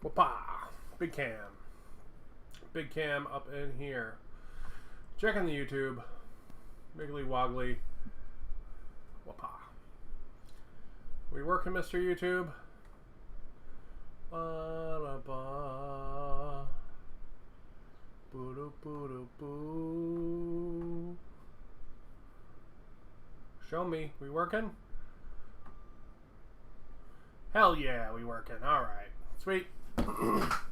Whoopah! Big Cam. Big Cam up in here. Checking the YouTube. Wiggly woggly. Whoopah. We working, Mr. YouTube? Ba-da-ba. Boo-doo-boo-doo-boo. Show me. We working? Hell yeah, we working. Alright. Sweet.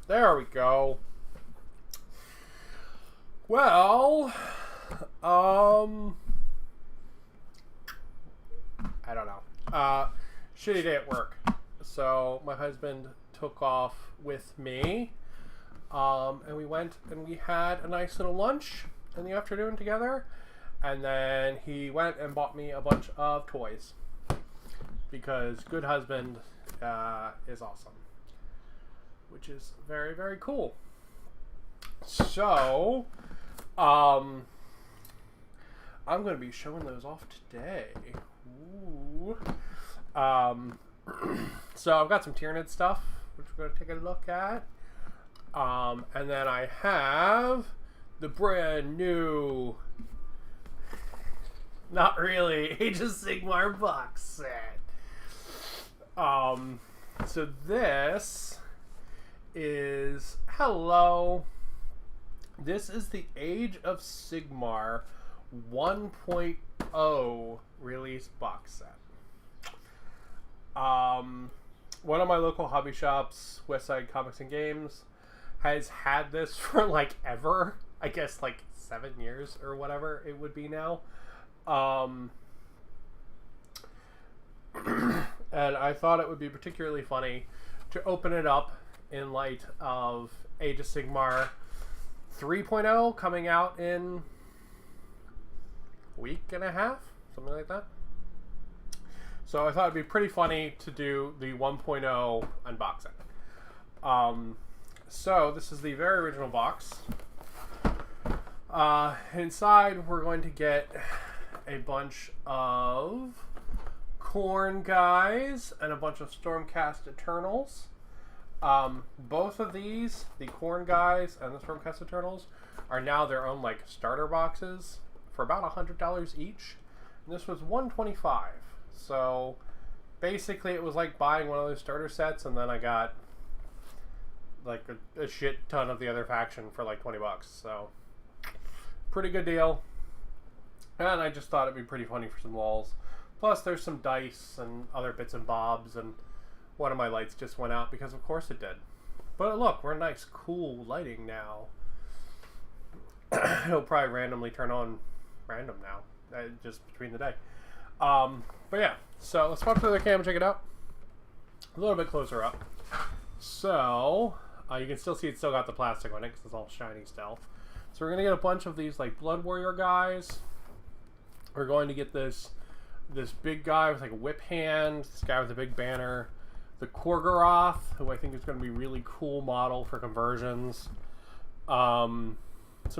There we go. Well, I don't know. Shitty day at work. So my husband took off with me, and we went and we had a nice little lunch in the afternoon together, and then he went and bought me a bunch of toys because good husband is awesome, which is very, very cool. So I'm going to be showing those off today. Ooh. So I've got some Tyranid stuff, which we're going to take a look at. And then I have the brand new, not really, Age of Sigmar box set. So this is, hello. This is the Age of Sigmar 1.0 release box set. One of my local hobby shops, Westside Comics and Games, has had this for like ever. I guess like 7 years or whatever it would be now. And I thought it would be particularly funny to open it up in light of Age of Sigmar 3.0 coming out in a week and a half, something like that. So I thought it'd be pretty funny to do the 1.0 unboxing. So this is the very original box. Inside we're going to get a bunch of Khorne guys and a bunch of Stormcast Eternals. Both of these, the Khorne guys and the Stormcast Eternals, are now their own like starter boxes for about $100 each. And this was $125. So basically it was like buying one of those starter sets, and then I got like a shit ton of the other faction for like $20. So pretty good deal. And I just thought it'd be pretty funny for some lols. Plus there's some dice and other bits and bobs, and one of my lights just went out because of course it did. But look, we're nice cool lighting now. It'll probably randomly turn on random now, just between the day. But yeah, so let's walk to the cam and check it out. A little bit closer up. So, you can still see it's still got the plastic on it because it's all shiny still. So we're going to get a bunch of these like Blood Warrior guys. We're going to get this big guy with like a whip hand, this guy with a big banner, the Korgoroth, who I think is going to be a really cool model for conversions, some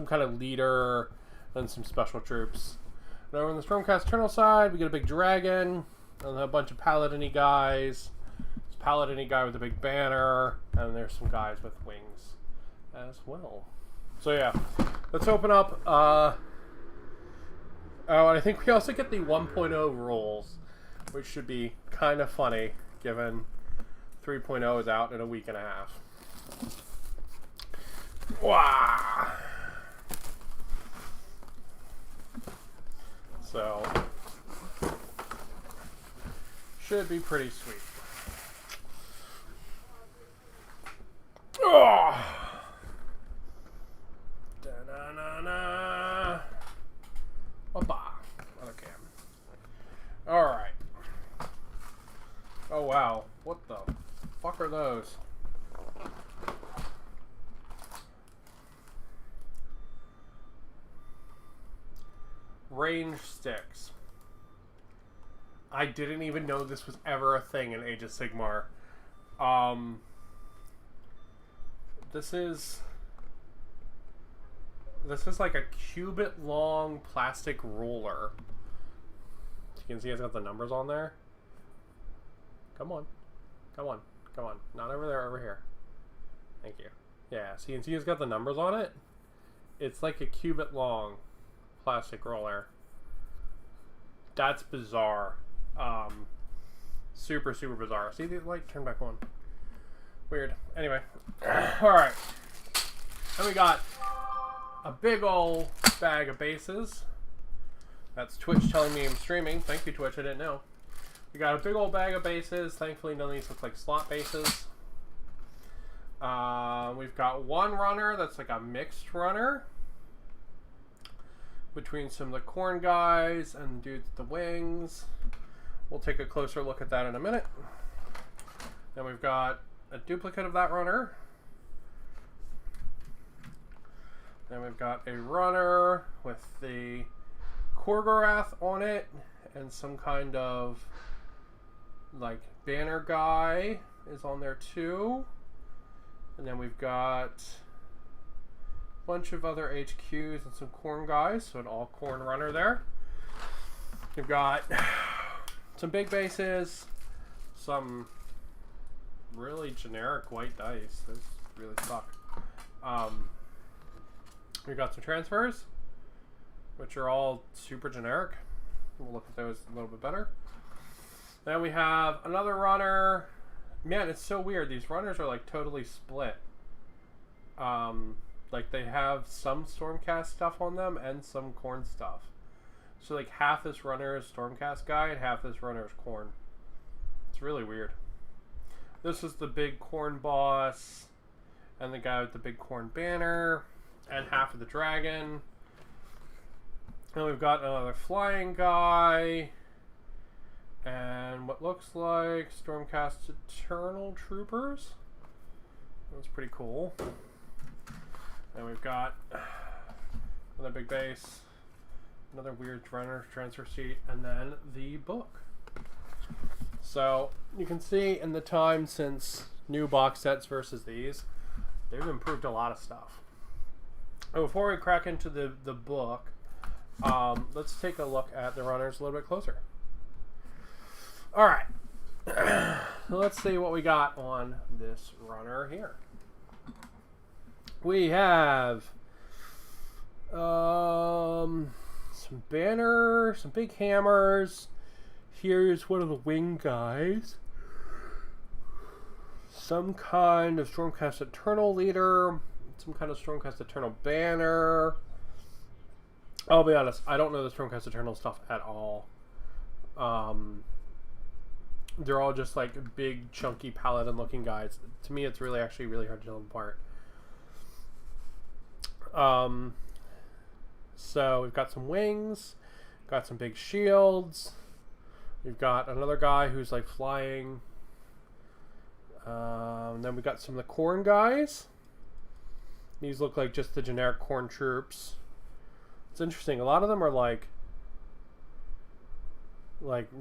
kind of leader, and some special troops. And over on the Stormcast Eternal side, we get a big dragon, and a bunch of Paladin-y guys. This Paladin-y guy with a big banner, and there's some guys with wings as well. So yeah, let's open up. Oh, and I think we also get the 1.0 rules, which should be kind of funny, given 3.0 is out in a week and a half. Wow. So, should be pretty sweet. Oh. Da-na-na-na. Opa. Other cam. Alright. Oh wow. What the fuck are those? Range sticks. I didn't even know this was ever a thing in Age of Sigmar. This is like a cubit long plastic ruler. You can see it's got the numbers on there. Come on. Come on. Come on. Not over there, over here. Thank you. Yeah, see, and see, it's got the numbers on it. It's like a cubit long plastic roller. That's bizarre. Super, super bizarre. See the light turn back on. Weird. Anyway. Alright. And we got a big old bag of bases. That's Twitch telling me I'm streaming. Thank you, Twitch. I didn't know. We got a big old bag of bases. Thankfully, none of these look like slot bases. We've got one runner that's like a mixed runner between some of the corn guys and the dudes with the wings. We'll take a closer look at that in a minute. Then we've got a duplicate of that runner. Then we've got a runner with the Korgorath on it and some kind of like banner guy is on there too. And then we've got a bunch of other HQs and some corn guys, so an all corn runner there. We've got some big bases, some really generic white dice. Those really suck. We've got some transfers, which are all super generic. We'll look at those a little bit better. Then we have another runner. Man, it's so weird. These runners are like totally split. Like they have some Stormcast stuff on them and some corn stuff. So like half this runner is Stormcast guy and half this runner is corn. It's really weird. This is the big corn boss and the guy with the big corn banner and half of the dragon. And we've got another flying guy and what looks like Stormcast Eternal Troopers. That's pretty cool. And we've got another big base, another weird runner transfer seat, and then the book. So you can see in the time since new box sets versus these, they've improved a lot of stuff. And before we crack into the book, let's take a look at the runners a little bit closer. All right, so let's see what we got on this runner here. We have some banner, some big hammers. Here's one of the wing guys. Some kind of Stormcast Eternal leader. Some kind of Stormcast Eternal banner. I'll be honest, I don't know the Stormcast Eternal stuff at all. They're all just like big, chunky paladin looking guys. To me, it's really actually really hard to tell them apart. So we've got some wings, got some big shields. We've got another guy who's like flying. Then we got some of the corn guys. These look like just the generic corn troops. It's interesting. A lot of them are like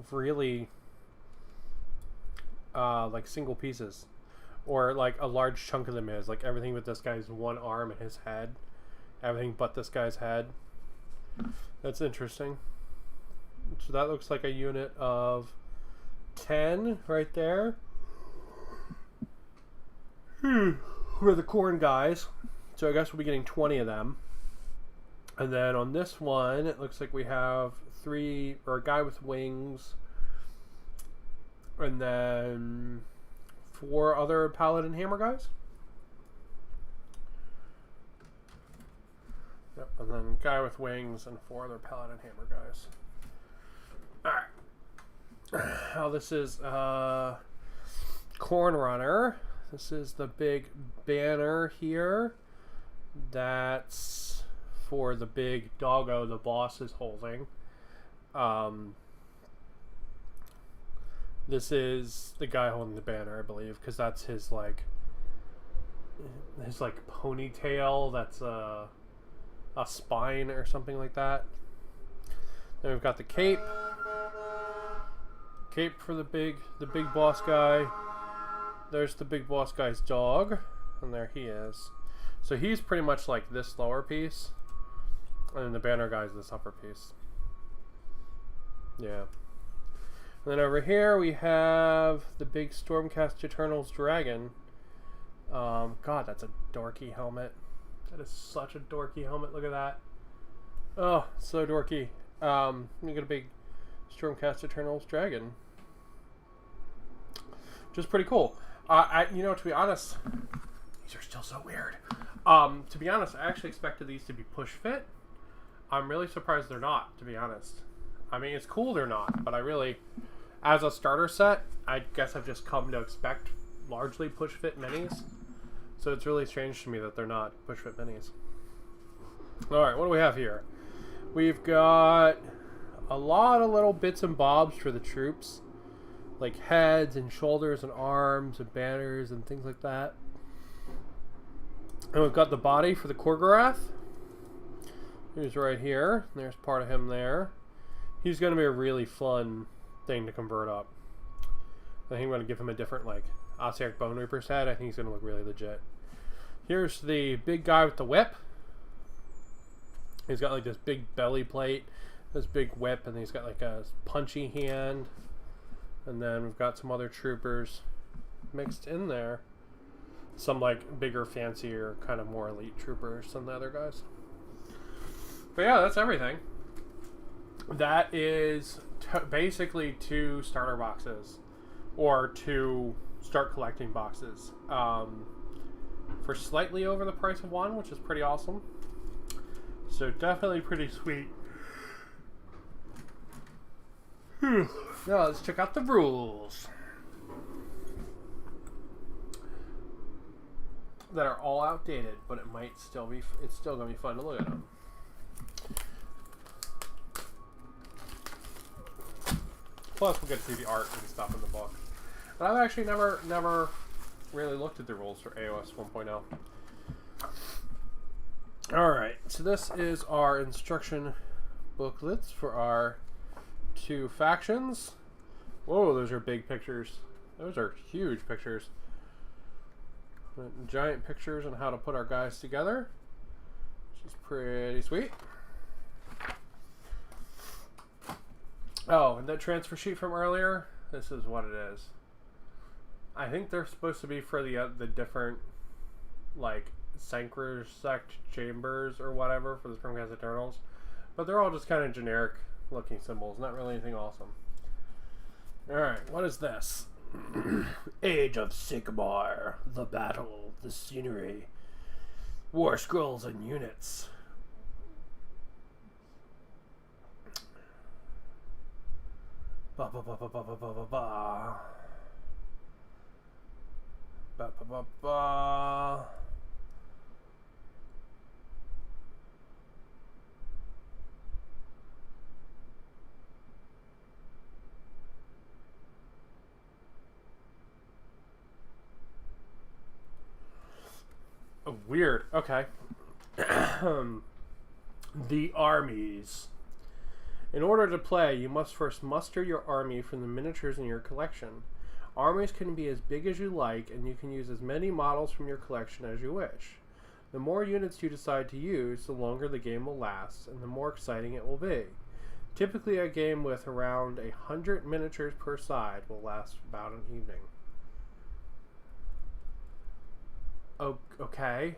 really like single pieces, or like a large chunk of them is like everything with this guy's one arm and his head, everything but this guy's head. That's interesting. So that looks like a unit of 10 right there. We're the corn guys, so I guess we'll be getting 20 of them. And then on this one, it looks like we have a guy with wings, and then 4 other paladin hammer guys. Yep, and then a guy with wings and 4 other paladin hammer guys. Alright. Now this is Corn Runner. This is the big banner here. That's for the big doggo the boss is holding. This is the guy holding the banner, I believe, because that's his ponytail. That's a spine or something like that. Then we've got the cape. Cape for the big boss guy. There's the big boss guy's dog, and there he is. So he's pretty much like this lower piece, and then the banner guy's this upper piece. Yeah. And then over here we have the big Stormcast Eternals dragon. God, that's a dorky helmet. That is such a dorky helmet. Look at that. Oh, so dorky. You get a big Stormcast Eternals dragon. Just pretty cool. To be honest, these are still so weird. To be honest, I actually expected these to be push fit. I'm really surprised they're not, to be honest. I mean, it's cool they're not, but I really, as a starter set, I guess I've just come to expect largely push fit minis. So it's really strange to me that they're not push fit minis. Alright, what do we have here? We've got a lot of little bits and bobs for the troops. Like heads and shoulders and arms and banners and things like that. And we've got the body for the Korgorath. He's right here. There's part of him there. He's going to be a really fun thing to convert up. I think I'm going to give him a different, like, Ossiarch Bone Reaper's head. I think he's going to look really legit. Here's the big guy with the whip. He's got, like, this big belly plate, this big whip, and he's got, like, a punchy hand. And then we've got some other troopers mixed in there. Some, like, bigger, fancier, kind of more elite troopers than the other guys. But yeah, that's everything. That is basically 2 starter boxes. Or 2 start collecting boxes. For slightly over the price of one, which is pretty awesome. So definitely pretty sweet. Now let's check out the rules. That are all outdated, but it might still be, it's still going to be fun to look at them. Plus we'll get to see the art and stuff in the book. But I've actually never really looked at the rules for AOS 1.0. Alright, so this is our instruction booklets for our 2 factions. Whoa, those are big pictures. Those are huge pictures. Giant pictures on how to put our guys together, which is pretty sweet. Oh, and that transfer sheet from earlier, this is what it is. I think they're supposed to be for the different, like, sect chambers or whatever for the Stormcast Eternals, but they're all just kind of generic looking symbols, not really anything awesome. Alright, what is this? Age of Sigmar, the battle, the scenery, war scrolls and units. Ba ba ba ba ba ba ba ba ba. Ba ba ba ba. Oh, weird. Okay. The armies. In order to play, you must first muster your army from the miniatures in your collection. Armies can be as big as you like, and you can use as many models from your collection as you wish. The more units you decide to use, the longer the game will last, and the more exciting it will be. Typically, a game with around 100 miniatures per side will last about an evening. Oh, okay.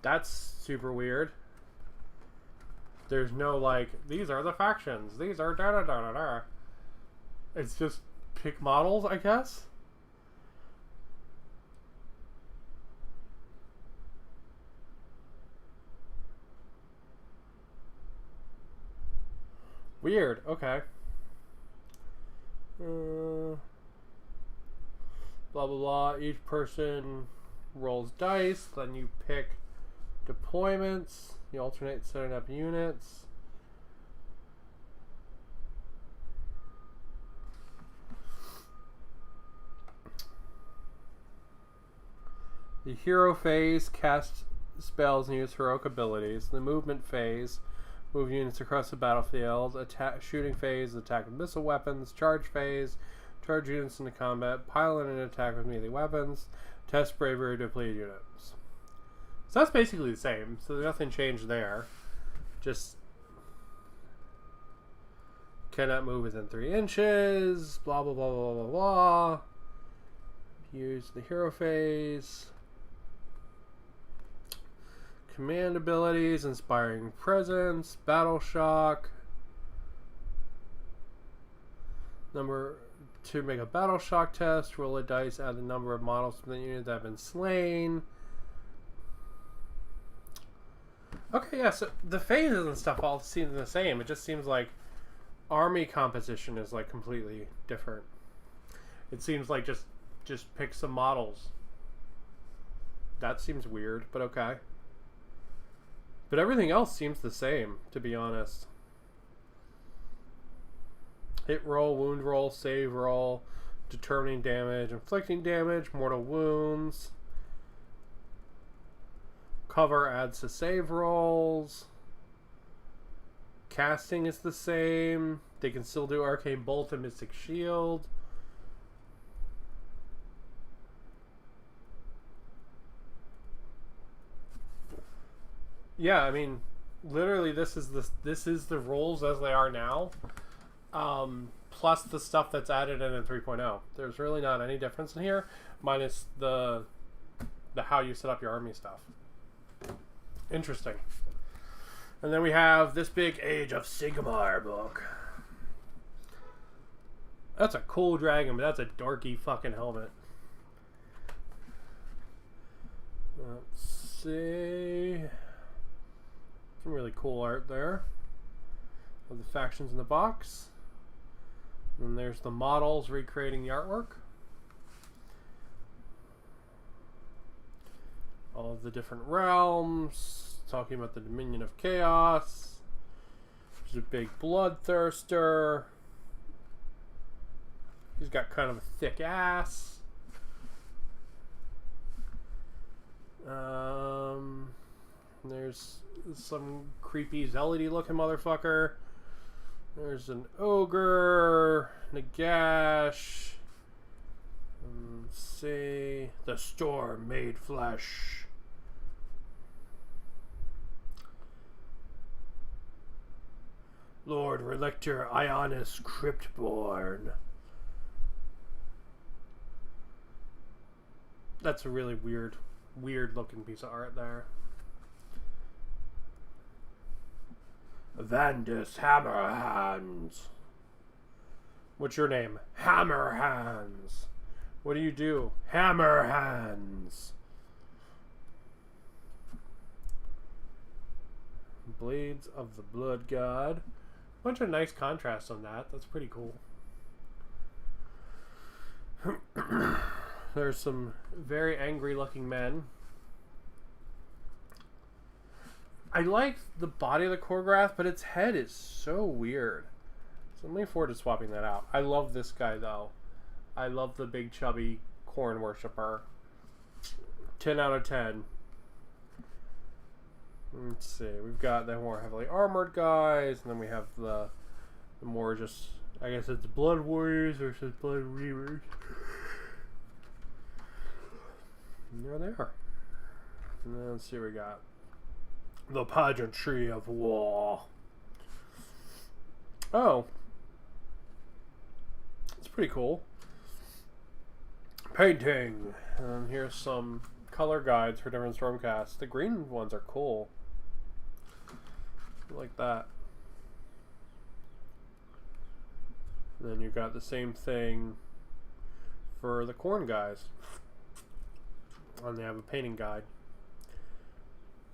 That's super weird. There's no, like, these are the factions. These are da-da-da-da-da. It's just pick models, I guess? Weird. Okay. Blah, blah, blah. Each person rolls dice. Then you pick deployments. You alternate setting up units. The hero phase casts spells and use heroic abilities. The movement phase, move units across the battlefield. Shooting phase, attack with missile weapons. Charge phase, charge units into combat. Pilot and attack with melee weapons. Test bravery, depleted units. So that's basically the same. So there's nothing changed there. Just cannot move within 3 inches. Blah blah blah blah blah blah. use the hero phase. Command abilities, inspiring presence, battle shock. To make a battle shock test, roll a dice, add the number of models from the unit that have been slain. Okay, yeah, so the phases and stuff all seem the same. It just seems like army composition is like completely different. It seems like just pick some models. That seems weird, but okay. But everything else seems the same, to be honest. Hit roll, wound roll, save roll, determining damage, inflicting damage, mortal wounds. Cover adds to save rolls. Casting is the same. They can still do Arcane Bolt and Mystic Shield. Yeah, I mean, literally, this is the rules as they are now, plus the stuff that's added in 3.0. There's really not any difference in here, minus the how you set up your army stuff. Interesting. And then we have this big Age of Sigmar book. That's a cool dragon, but that's a dorky fucking helmet. Let's see. Some really cool art there of the factions in the box. And there's the models recreating the artwork. All of the different realms. Talking about the Dominion of Chaos. There's a big bloodthirster. He's got kind of a thick ass. There's some creepy zealot-y looking motherfucker. There's an ogre, Nagash. Let's see. The Storm Made Flesh. Lord Relictor Ionis Cryptborn. That's a really weird looking piece of art there. Vandus Hammerhands. What's your name? Hammerhands. What do you do? Hammerhands. Blades of the Blood God. Bunch of nice contrasts on that. That's pretty cool. There's some very angry looking men. I like the body of the Korgorath, but its head is so weird. So I'm looking forward to swapping that out. I love this guy, though. I love the big, chubby corn worshiper. 10 out of 10. Let's see. We've got the more heavily armored guys, and then we have the more just, I guess it's Blood Warriors versus Blood Reavers. And there they are. And then let's see what we got. The Pageantry of War. Oh. It's pretty cool. Painting. And here's some color guides for different Stormcasts. The green ones are cool. I like that. And then you've got the same thing for the Khorne guys. And they have a painting guide.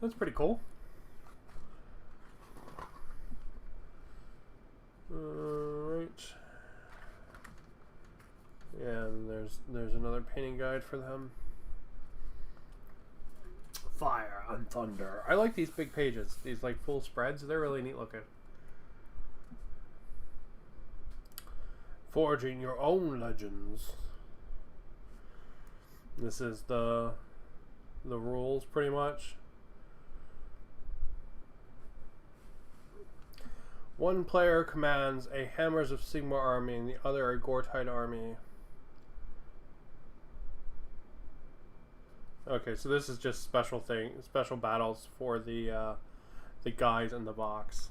That's pretty cool. Alright. Yeah, and there's another painting guide for them. Fire and Thunder. I like these big pages. These like full spreads. They're really neat looking. Forging your own legends. This is the rules pretty much. One player commands a Hammers of Sigmar army and the other a Gortide army. Okay, so this is just special battles for the guys in the box.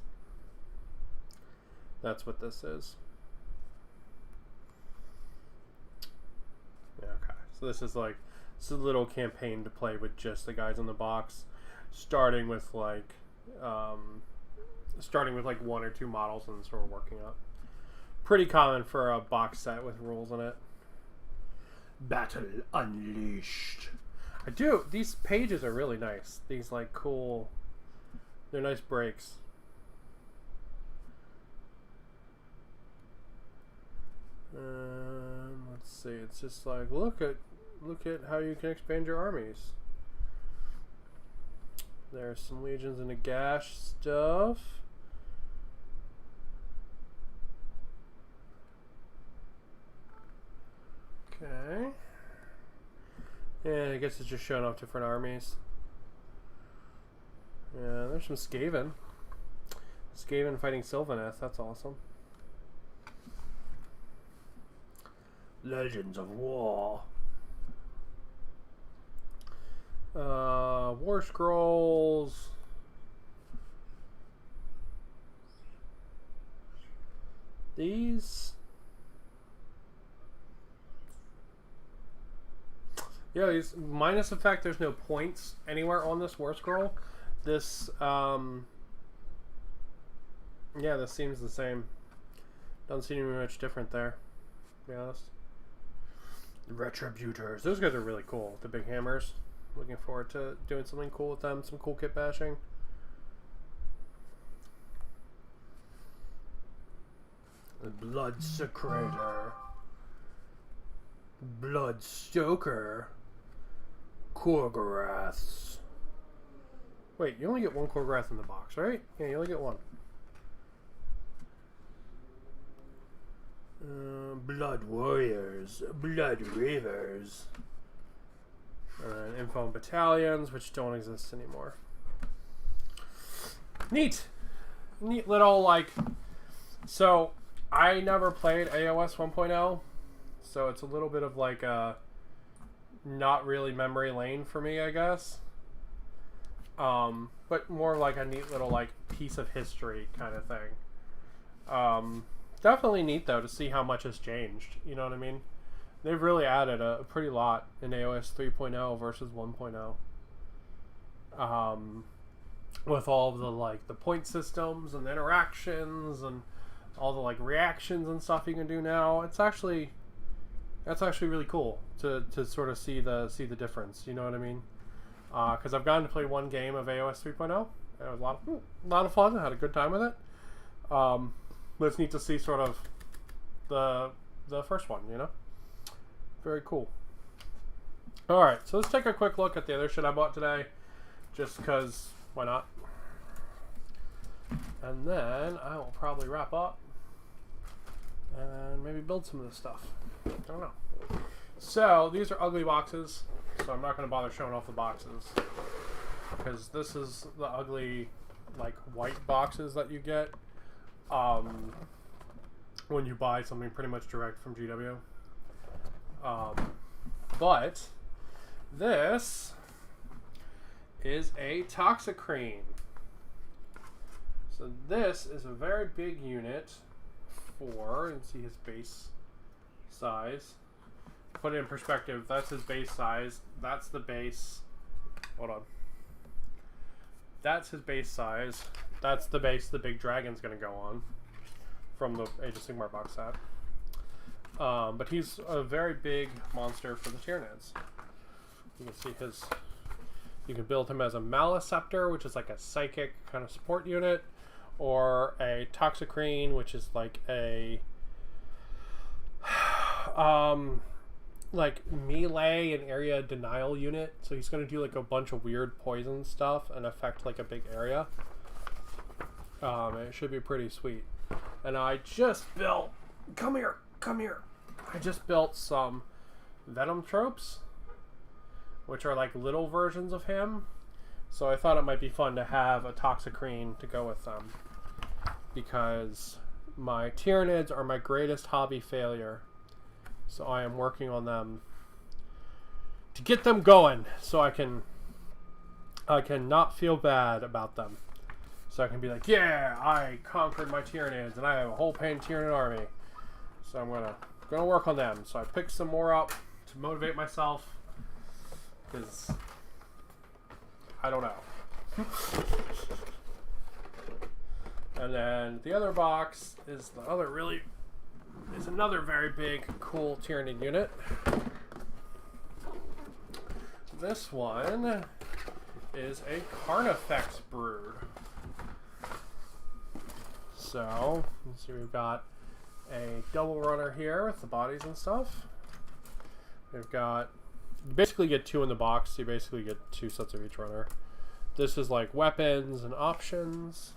That's what this is. Yeah, okay, So this is like a little campaign to play with just the guys in the box, starting with like one or two models and sort of working up. Pretty common for a box set with rules in it. Battle Unleashed. These pages are really nice. These like cool, they're nice breaks. Let's see. It's just like look at how you can expand your armies. There's some Legions and Nagash stuff. Okay. And I guess it's just showing off different armies. Yeah, there's some Skaven. Skaven fighting Sylvaneth. That's awesome. Legends of War. War Scrolls. These. Yeah, these minus the fact there's no points anywhere on this War Scroll. This, yeah, this seems the same. Doesn't seem to be much different there, to be honest. Retributors. Those guys are really cool. The big hammers. Looking forward to doing something cool with them. Some cool kit bashing. The Bloodsecrator. Bloodstoker. Korgoraths. Wait, you only get one Korgorath in the box, right? Yeah, you only get one. Blood Warriors. Blood Reavers. Info and Battalions, which don't exist anymore. Neat! Neat little, like... So, I never played AOS 1.0, so it's a little bit of, like, a... not really memory lane for me, I guess. But more like a neat little, like, piece of history kind of thing. Definitely neat, though, to see how much has changed. You know what I mean? They've really added a pretty lot in AOS 3.0 versus 1.0. With all of the, like, the point systems and the interactions and all the, like, reactions and stuff you can do now. That's actually really cool to sort of see the difference. You know what I mean? Because I've gotten to play one game of AOS 3.0. It was a lot of fun. I had a good time with it. But it's neat to see sort of the first one, you know? Very cool. Alright, so let's take a quick look at the other shit I bought today. Just because, why not? And then I will probably wrap up and maybe build some of this stuff. I don't know. So, these are ugly boxes, so I'm not going to bother showing off the boxes. Because this is the ugly, like, white boxes that you get when you buy something pretty much direct from GW. But this is a Toxicrene. So this is a very big unit for, you can see his base size. Put it in perspective, that's his base size. That's the base. Hold on. That's his base size. That's the base the big dragon's going to go on from the Age of Sigmar box set. But he's a very big monster for the Tyranids. You can see his... You can build him as a Maliceptor, which is like a psychic kind of support unit, or a Toxicrene, which is like a... like melee and area denial unit. So he's going to do like a bunch of weird poison stuff and affect like a big area. It should be pretty sweet. And I just built... Come here! I just built some Venom tropes, which are like little versions of him. So I thought it might be fun to have a Toxicrene to go with them, because my Tyranids are my greatest hobby failure. So I am working on them to get them going, so I can not feel bad about them. So I can be like, yeah, I conquered my Tyranids and I have a whole pain Tyranid army. So I'm gonna work on them. So I picked some more up to motivate myself, because I don't know. And then the other box is another very big, cool Tyranid unit. This one is a Carnifex Brood. So, let's see, we've got a double runner here with the bodies and stuff. We've got, you basically get 2 in the box, so you basically get 2 sets of each runner. This is like weapons and options.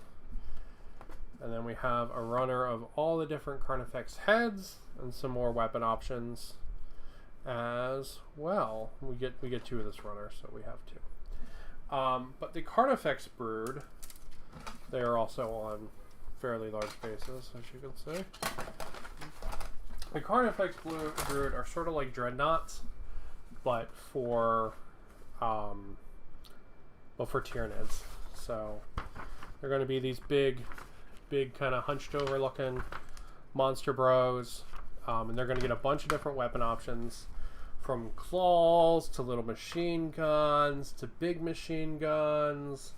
And then we have a runner of all the different Carnifex heads and some more weapon options as well. We get 2 of this runner, so we have 2. But the Carnifex Brood, they are also on fairly large bases, as you can see. The Carnifex Brood are sort of like dreadnoughts, but for Tyranids. So they're going to be these big kind of hunched over looking monster bros, and they're going to get a bunch of different weapon options, from claws to little machine guns to big machine guns.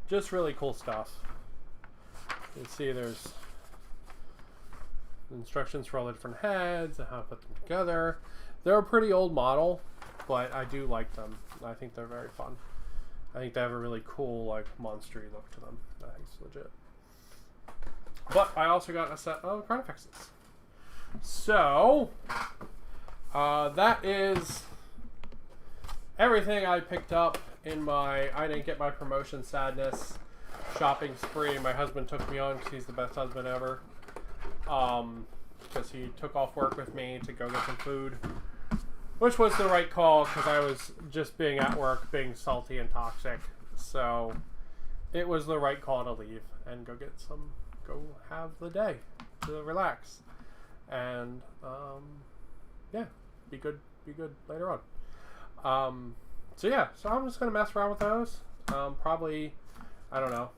Just really cool stuff. You can see there's instructions for all the different heads and how to put them together. They're a pretty old model, but I do like them. I think they're very fun. I think they have a really cool, like, monstery look to them. I think it's legit. But I also got a set of Carnifexes. So, that is everything I picked up in my I didn't get my promotion sadness shopping spree my husband took me on, because he's the best husband ever. Because he took off work with me to go get some food. Which was the right call, because I was just being at work, being salty and toxic. So it was the right call to leave and go have the day to relax. And yeah, be good later on. So yeah, so I'm just going to mess around with those. Probably, I don't know,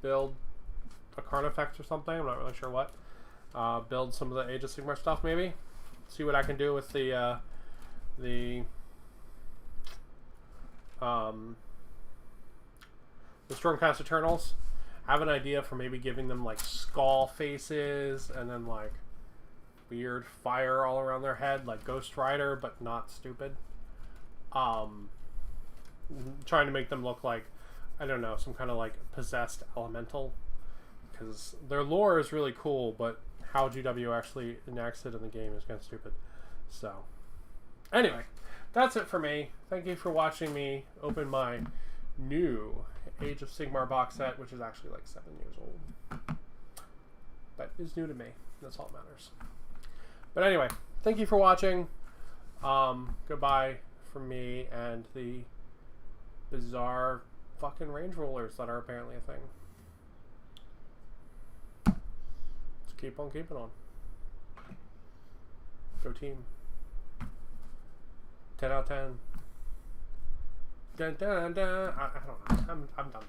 build a Carnifex or something. I'm not really sure what. Build some of the Age of Sigmar stuff maybe. See what I can do with the Stormcast Eternals. I have an idea for maybe giving them like skull faces and then like weird fire all around their head, like Ghost Rider, but not stupid. Trying to make them look like, I don't know, some kind of like possessed elemental, because their lore is really cool, but how GW actually enacts it in the game is kind of stupid. So anyway, that's it for me. Thank you for watching me open my new Age of Sigmar box set, which is actually like 7 years old, but is new to me. That's all that matters. But anyway, thank you for watching. Goodbye from me and the bizarre fucking range rollers that are apparently a thing. Let's keep on keeping on. Go team. 10 out of 10. Dun, dun, dun. I don't know. I'm done.